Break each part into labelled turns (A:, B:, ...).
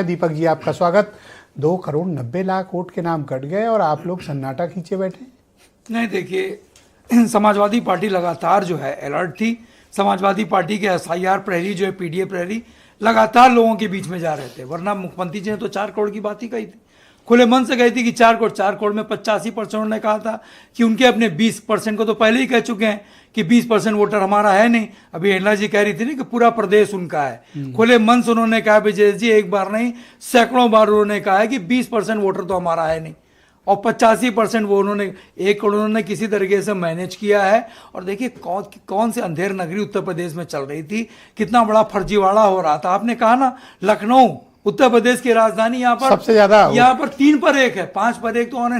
A: दीपक जी, आपका स्वागत। 2,90,00,000 वोट के नाम कट गए और आप लोग सन्नाटा खींचे बैठे।
B: नहीं, देखिए, समाजवादी पार्टी लगातार जो है अलर्ट थी। समाजवादी पार्टी के एसआईआर प्रहरी जो है, पीडीए प्रहरी लगातार लोगों के बीच में जा रहे थे। वरना मुख्यमंत्री जी ने तो 4 करोड़ की बात ही कही थी, खुले मन से कही थी कि 4 करोड़ में 85% उन्होंने कहा था कि उनके अपने 20% को तो पहले ही कह चुके हैं कि 20% वोटर हमारा है नहीं। अभी एला जी कह रही थी ना कि पूरा प्रदेश उनका है। खुले मन से उन्होंने कहा विजय जी, एक बार नहीं सैकड़ों बार उन्होंने कहा है कि 20% वोटर तो हमारा है नहीं, और 85% वो उन्होंने 1 करोड़ उन्होंने किसी तरीके से मैनेज किया है। और देखिए कौन से अंधेर नगरी उत्तर प्रदेश में चल रही थी, कितना बड़ा फर्जीवाड़ा हो रहा था। आपने कहा ना, लखनऊ उत्तर प्रदेश की राजधानी, यहाँ पर
A: सबसे ज्यादा,
B: यहाँ पर 3 पर 1 है, 5 पर 1 तो ऑन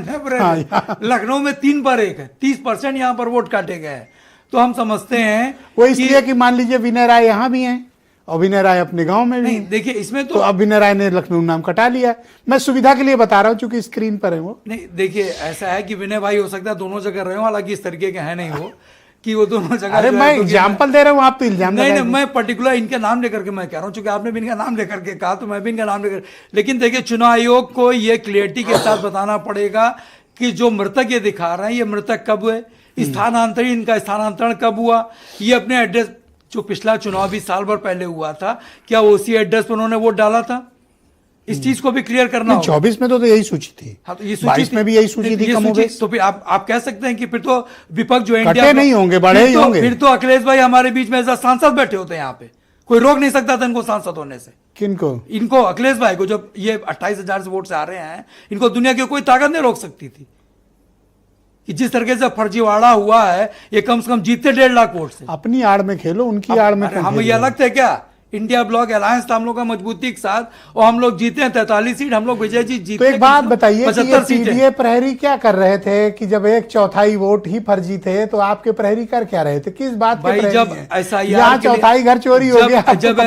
B: लखनऊ में 3 पर 1 है। 30% यहाँ पर वोट काटे गए हैं। तो हम समझते हैं
A: वो इसलिए कि मान लीजिए विनय राय यहाँ भी हैं और विनय राय अपने गांव में भी
B: नहीं। देखिए इसमें
A: तो अब विनय राय ने लखनऊ नाम कटा लिया। मैं सुविधा के लिए बता रहा हूँ, चूंकि स्क्रीन पर है वो।
B: नहीं, देखिए ऐसा है कि विनय भाई हो सकता है दोनों जगह रहे हो, हालांकि इस तरीके के हैं नहीं वो कि वो दोनों जगह।
A: अरे मैं एग्जाम्पल दे रहा हूँ, आप तो इल्जाम
B: नहीं, मैं पर्टिकुलर इनके नाम लेकर के मैं कह रहा हूँ, चूंकि आपने भी इनका नाम लेकर के कहा तो मैं भी इनका नाम लेकर। लेकिन देखिए, चुनाव आयोग को ये क्लियरिटी के साथ बताना पड़ेगा कि जो मृतक ये दिखा रहे हैं, ये मृतक कब हुए, स्थानांतरण, इनका स्थानांतरण कब हुआ, ये अपने एड्रेस जो पिछला चुनाव भी साल भर पहले हुआ था, क्या उसी एड्रेस पर उन्होंने वोट डाला था? इस चीज को भी क्लियर करना होगा।
A: 24 में तो यही सूची थी।
B: हाँ, तो ये
A: 22 में भी यही सूची थी।
B: तो फिर आप कह सकते हैं कि फिर तो विपक्ष जो
A: इंडिया नहीं होंगे, बड़े ही होंगे।
B: फिर तो अखिलेश भाई हमारे बीच में ऐसा सांसद बैठे होते हैं यहाँ पे, कोई रोक नहीं सकता था इनको सांसद होने से।
A: किनको?
B: इनको, अखिलेश भाई को। जब ये 28,000 से वोट से आ रहे हैं, इनको दुनिया की कोई ताकत नहीं रोक सकती थी। कि जिस तरीके से फर्जीवाड़ा हुआ है, ये कम से कम जीतते 1.5 लाख वोट से।
A: अपनी आड़ में खेलो, उनकी आड़ में
B: हम ये अलग थे क्या? इंडिया ब्लॉक अलायंस था हम लोग का मजबूती के साथ, और हम लोग जीते हैं 43 सीट। हम लोग विजय जी जीते।
A: तो एक बात बताइए कि ये
B: सीटें।
A: पीडीए प्रहरी क्या कर रहे थे कि जब 1/4 वोट ही फर्जी थे, तो आपके प्रहरी कर क्या रहे थे? किस बात
B: भाई? जब
A: यहाँ 1/4 घर चोरी हो गया,
B: जब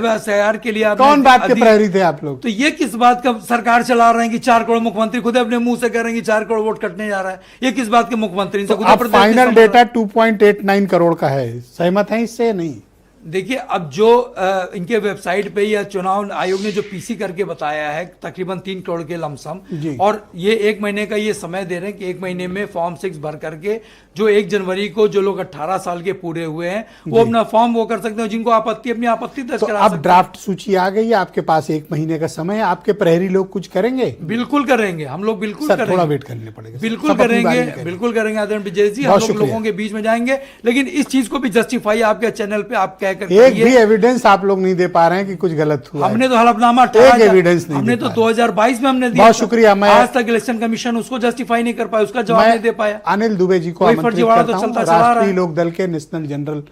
B: एसआईआर के लिए
A: कौन बात के प्रहरी थे आप लोग?
B: तो ये किस बात का सरकार चला रहे हैं कि 4 करोड़, मुख्यमंत्री खुद अपने मुंह से कह रहे हैं कि 4 करोड़ वोट कटने जा रहा है। ये किस बात के मुख्यमंत्री?
A: फाइनल डेटा 2.89 करोड़ का है, सहमत है इससे? नहीं।
B: देखिए, अब जो इनके वेबसाइट पे या चुनाव आयोग ने जो पीसी करके बताया है, तकरीबन 3 करोड़ के लमसम, और ये 1 महीने का ये समय दे रहे हैं कि 1 महीने में फॉर्म 6 भर करके जो 1 जनवरी को जो लोग 18 साल के पूरे हुए हैं वो अपना फॉर्म वो कर सकते हैं, जिनको आपत्ति अपनी आपत्ति दर्ज करा सकते हैं।
A: अब ड्राफ्ट सूची आ गई है आपके पास, 1 महीने का समय है। आपके प्रहरी लोग कुछ करेंगे?
B: बिल्कुल करेंगे, हम लोग बिल्कुल करेंगे।
A: थोड़ा वेट करने पड़ेगा।
B: बिल्कुल करेंगे, बिल्कुल करेंगे आदरणीय विजय जी। हम लोगों के बीच में जाएंगे, लेकिन इस चीज को भी जस्टिफाई आपके चैनल पे आप कह कर
A: एक भी एविडेंस आप लोग नहीं दे पा रहे हैं कि कुछ गलत हुआ।
B: हमने तो हलफनामा
A: एविडेंस नहीं,
B: हमने तो 2022 में हमने दिया।
A: बहुत शुक्रिया। मैं
B: आज तक इलेक्शन कमीशन उसको जस्टिफाई नहीं कर पाया, उसका जवाब नहीं दे पाया।
A: अनिल दुबे जी को आमंत्रित करता हूं, राष्ट्रीय लोक दल के नेशनल जनरल